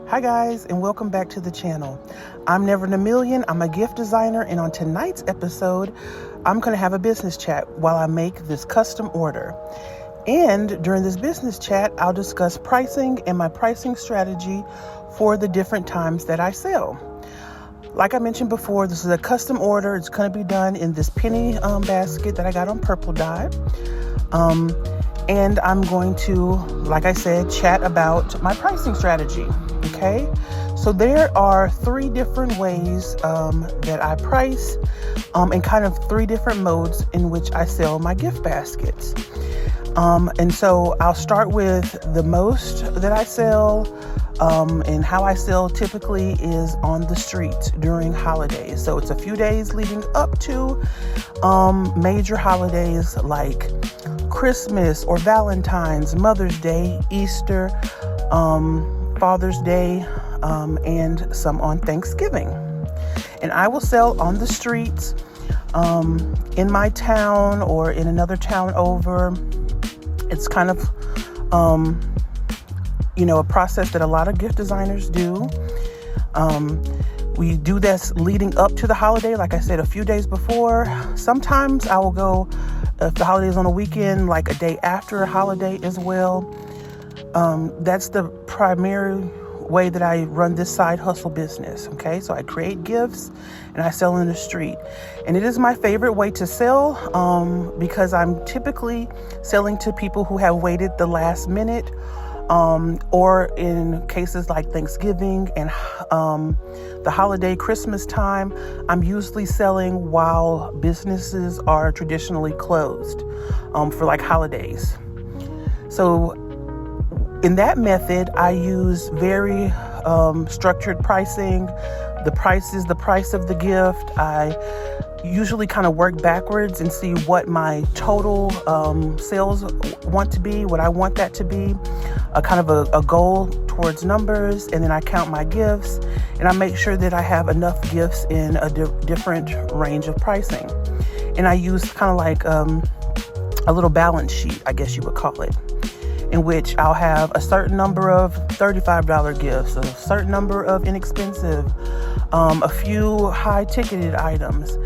Hi guys, and welcome back to the channel. I'm Never in a Million. I'm a gift designer, and on tonight's episode, I'm going to have a business chat while I make this custom order. And during this business chat, I'll discuss pricing and my pricing strategy for the different times that I sell. Like I mentioned before, this is a custom order. It's going to be done in this penny basket that I got on Purple Dye. And I'm going to, like I said, chat about my pricing strategy. Okay, so there are three different ways that I price and kind of three different modes in which I sell my gift baskets. And so I'll start with the most that I sell, and how I sell typically is on the streets during holidays. So it's a few days leading up to major holidays like Christmas or Valentine's, Mother's Day, Easter, Father's Day, and some on Thanksgiving. And I will sell on the streets in my town or in another town over. It's kind of, a process that a lot of gift designers do. We do this leading up to the holiday, like I said, a few days before. Sometimes I will go, if the holiday is on a weekend, like a day after a holiday as well. That's the primary way that I run this side hustle business. Okay, so I create gifts and I sell in the street, and it is my favorite way to sell because I'm typically selling to people who have waited the last minute, or in cases like Thanksgiving and the holiday Christmas time, I'm usually selling while businesses are traditionally closed for like holidays. So in that method, I use very structured pricing. The price is the price of the gift. I usually kind of work backwards and see what my total sales want to be, what I want that to be, a kind of a goal towards numbers, and then I count my gifts, and I make sure that I have enough gifts in a different range of pricing. And I use kind of like a little balance sheet, I guess you would call it, in which I'll have a certain number of $35 gifts, a certain number of inexpensive, a few high-ticketed items.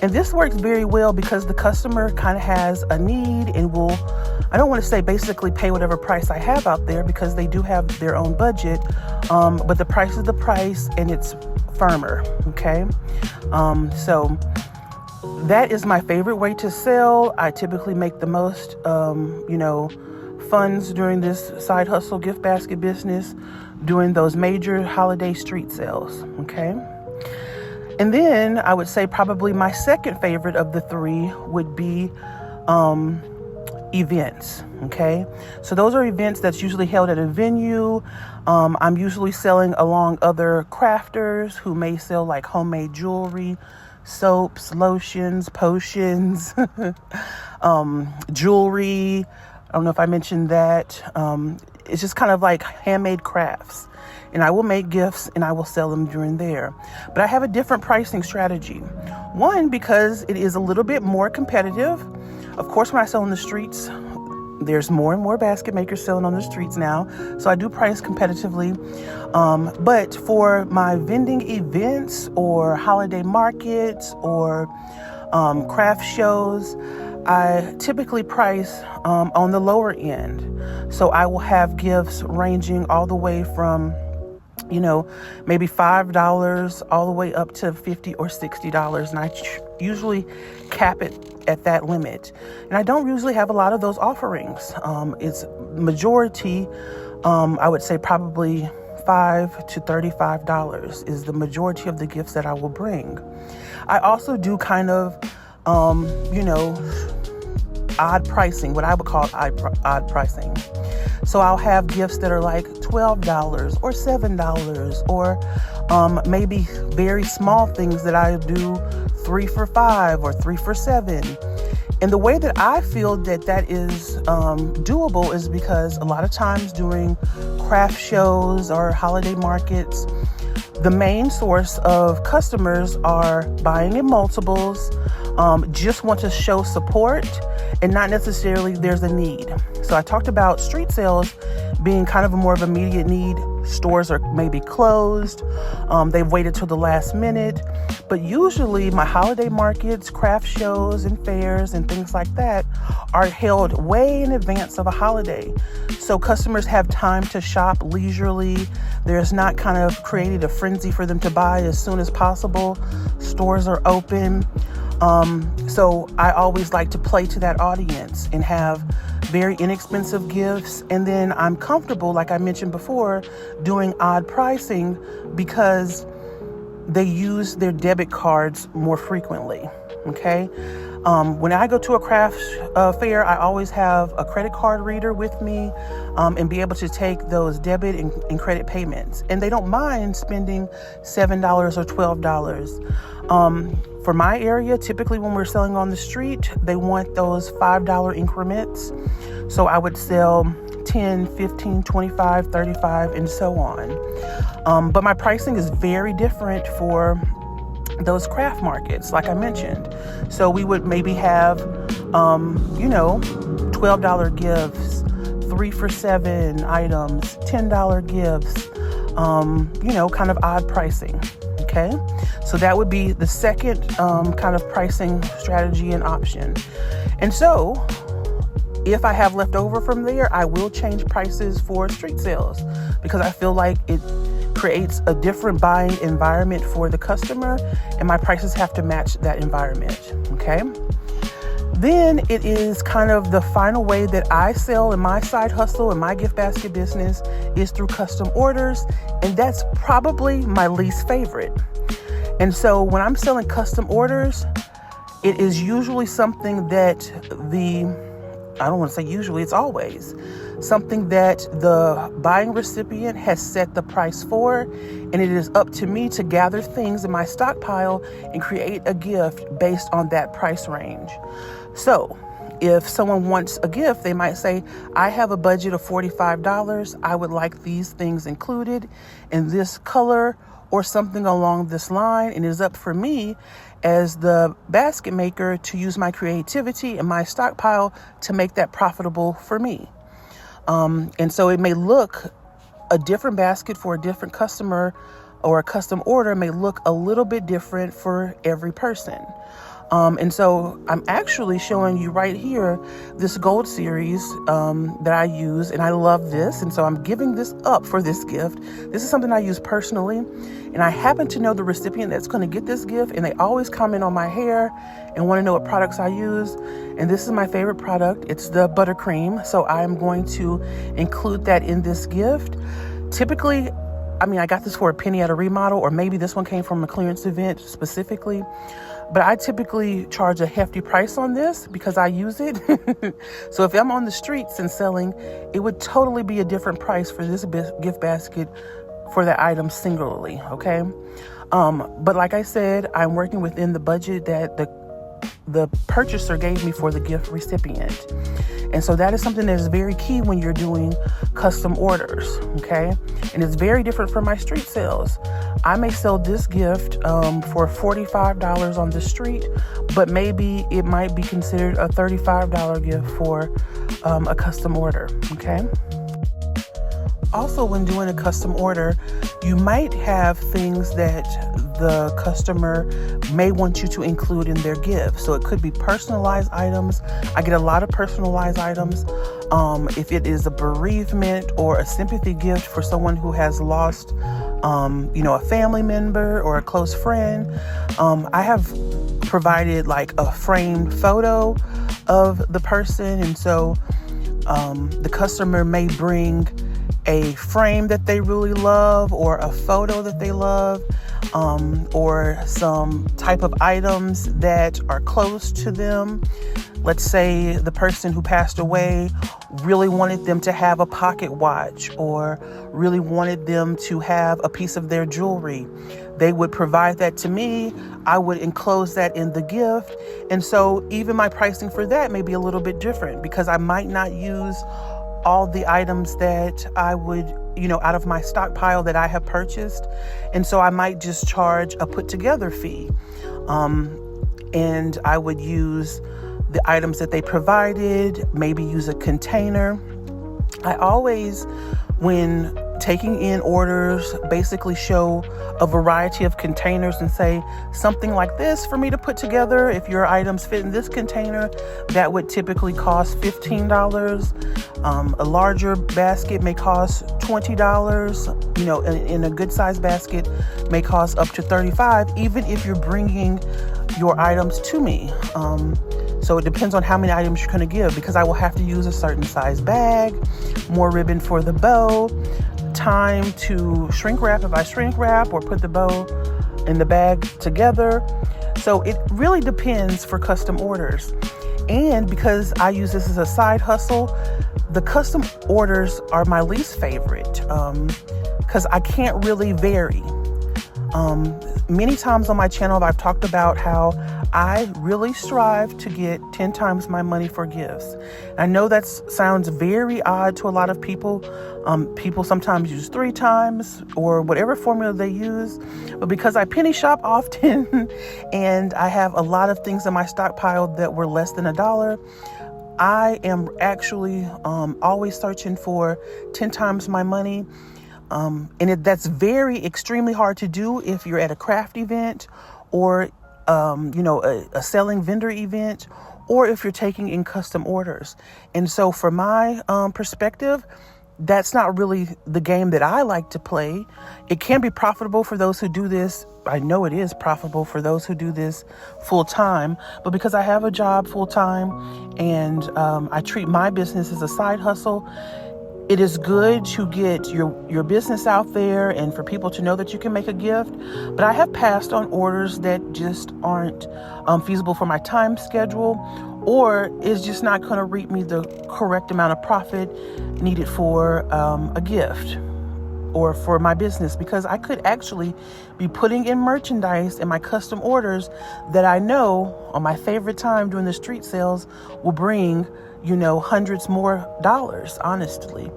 And this works very well because the customer kind of has a need and will, I don't want to say basically pay whatever price I have out there because they do have their own budget, but the price is the price and it's firmer, okay? So that is my favorite way to sell. I typically make the most, funds during this side hustle gift basket business during those major holiday street sales. Okay. And then I would say probably my second favorite of the three would be events. Okay. So those are events that's usually held at a venue. I'm usually selling along other crafters who may sell like homemade jewelry, soaps, lotions, potions, jewelry. I don't know if I mentioned that. It's just kind of like handmade crafts. And I will make gifts and I will sell them during there. But I have a different pricing strategy. One, because it is a little bit more competitive. Of course, when I sell in the streets, there's more and more basket makers selling on the streets now. So I do price competitively. But for my vending events or holiday markets or craft shows, I typically price on the lower end. So I will have gifts ranging all the way from, maybe $5 all the way up to $50 or $60. And I usually cap it at that limit. And I don't usually have a lot of those offerings. It's majority, I would say probably $5 to $35 is the majority of the gifts that I will bring. I also do kind of odd pricing, what I would call odd pricing. So I'll have gifts that are like $12 or $7 or maybe very small things that I do 3 for $5 or 3 for $7. And the way that I feel that is doable is because a lot of times during craft shows or holiday markets, the main source of customers are buying in multiples, just want to show support and not necessarily there's a need. So I talked about street sales being kind of a more of immediate need, stores are maybe closed. They've waited till the last minute. But usually my holiday markets, craft shows and fairs and things like that are held way in advance of a holiday. So customers have time to shop leisurely. There's not kind of created a frenzy for them to buy as soon as possible. Stores are open. So I always like to play to that audience and have very inexpensive gifts. And then I'm comfortable, like I mentioned before, doing odd pricing because they use their debit cards more frequently. Okay. When I go to a craft fair, I always have a credit card reader with me and be able to take those debit and credit payments. And they don't mind spending $7 or $12. For my area, typically when we're selling on the street, they want those $5 increments. So I would sell 10, 15, 25, 35, and so on. But my pricing is very different for those craft markets, like I mentioned. So we would maybe have, $12 gifts, 3 for $7 items, $10 gifts, kind of odd pricing. Okay. So that would be the second kind of pricing strategy and option. And so if I have left over from there, I will change prices for street sales because I feel like it creates a different buying environment for the customer, and my prices have to match that environment. Okay. Then it is kind of the final way that I sell in my side hustle and my gift basket business is through custom orders. And that's probably my least favorite. And so when I'm selling custom orders, it is usually something that I don't want to say usually, it's always something that the buying recipient has set the price for, and it is up to me to gather things in my stockpile and create a gift based on that price range. So if someone wants a gift, they might say, I have a budget of $45. I would like these things included in this color or something along this line. And it is up for me as the basket maker to use my creativity and my stockpile to make that profitable for me. And so it may look a different basket for a different customer, or a custom order may look a little bit different for every person. And so I'm actually showing you right here this gold series that I use, and I love this. And so I'm giving this up for this gift. This is something I use personally, and I happen to know the recipient that's going to get this gift, and they always comment on my hair and want to know what products I use. And this is my favorite product. It's the buttercream. So I'm going to include that in this gift. Typically, I got this for a penny at a remodel, or maybe this one came from a clearance event specifically. But I typically charge a hefty price on this because I use it. So if I'm on the streets and selling, it would totally be a different price for this gift basket for that item singularly. Okay. But like I said, I'm working within the budget that the purchaser gave me for the gift recipient. And so that is something that is very key when you're doing custom orders, okay? And it's very different from my street sales. I may sell this gift for $45 on the street, but maybe it might be considered a $35 gift for a custom order, okay? Also, when doing a custom order, you might have things that the customer may want you to include in their gift. So it could be personalized items. I get a lot of personalized items. If it is a bereavement or a sympathy gift for someone who has lost, a family member or a close friend, I have provided like a framed photo of the person. And so the customer may bring a frame that they really love, or a photo that they love, or some type of items that are close to them. Let's say the person who passed away really wanted them to have a pocket watch, or really wanted them to have a piece of their jewelry. They would provide that to me. I would enclose that in the gift. And so even my pricing for that may be a little bit different, because I might not use all the items that I would, out of my stockpile that I have purchased. And so I might just charge a put together fee. And I would use the items that they provided, maybe use a container I always, when taking in orders, basically show a variety of containers and say something like this for me to put together. If your items fit in this container, that would typically cost $15. A larger basket may cost $20. You know, in a good sized basket may cost up to $35, even if you're bringing your items to me. So it depends on how many items you're going to give, because I will have to use a certain size bag, more ribbon for the bow, time to shrink wrap if I shrink wrap or put the bow in the bag together. So it really depends for custom orders. And because I use this as a side hustle, the custom orders are my least favorite because I can't really vary. Many times on my channel, I've talked about how I really strive to get 10 times my money for gifts. I know that sounds very odd to a lot of people. People sometimes use 3 times or whatever formula they use. But because I penny shop often and I have a lot of things in my stockpile that were less than $1, I am actually always searching for 10 times my money. That's very extremely hard to do if you're at a craft event or, a selling vendor event, or if you're taking in custom orders. And so from my perspective, that's not really the game that I like to play. It can be profitable for those who do this. I know it is profitable for those who do this full time, but because I have a job full time and I treat my business as a side hustle, it is good to get your business out there and for people to know that you can make a gift. But I have passed on orders that just aren't feasible for my time schedule, or is just not going to reap me the correct amount of profit needed for a gift or for my business, because I could actually be putting in merchandise in my custom orders that I know on my favorite time during the street sales will bring hundreds more dollars, honestly.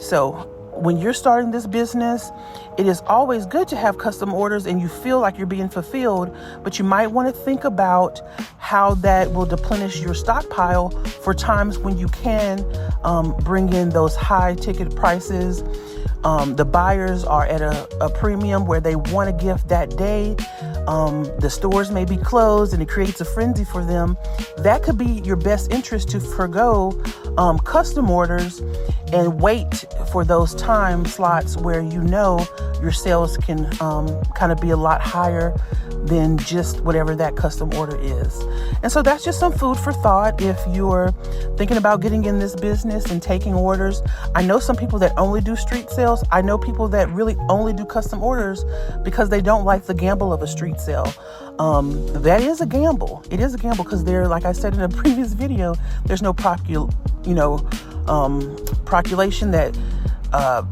So when you're starting this business, it is always good to have custom orders and you feel like you're being fulfilled, but you might want to think about how that will deplenish your stockpile for times when you can bring in those high ticket prices. The buyers are at a premium where they want a gift that day. The stores may be closed and it creates a frenzy for them. That could be your best interest to forgo custom orders and wait for those time slots where your sales can kind of be a lot higher than just whatever that custom order is. And so that's just some food for thought if you're thinking about getting in this business and taking orders. I know some people that only do street sales. I know people that really only do custom orders because they don't like the gamble of a street sale. That is a gamble. It is a gamble because like I said in a previous video, there's no proculation that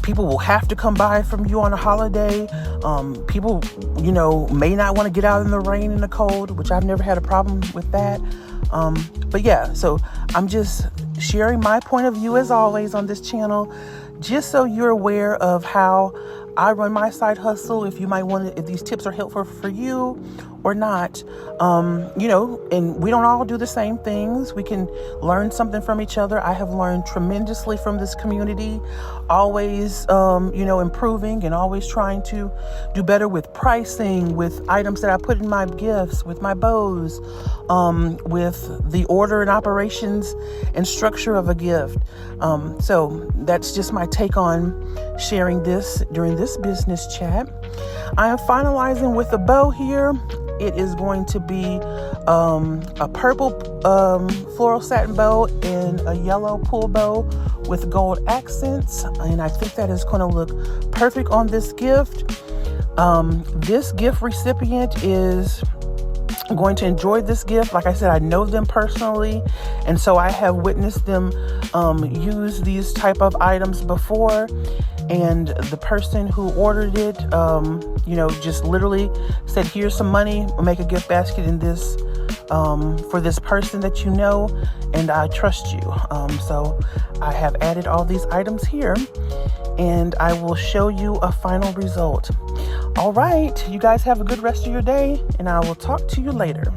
people will have to come by from you on a holiday. People, may not want to get out in the rain and the cold, which I've never had a problem with that. But yeah, so I'm just sharing my point of view as always on this channel, just so you're aware of how I run my side hustle. If you might want to, if these tips are helpful for you or not, and we don't all do the same things. We can learn something from each other. I have learned tremendously from this community, always, improving and always trying to do better with pricing, with items that I put in my gifts, with my bows, with the order and operations and structure of a gift. So that's just my take on sharing this during this business chat. I am finalizing with a bow here. It is going to be a purple floral satin bow and a yellow pull bow with gold accents. And I think that is going to look perfect on this gift. This gift recipient is going to enjoy this gift. Like I said, I know them personally, and so I have witnessed them use these type of items before. And the person who ordered it, just literally said, here's some money, I'll make a gift basket in this for this person that you know, and I trust you. So I have added all these items here, and I will show you a final result. All right, you guys have a good rest of your day, and I will talk to you later.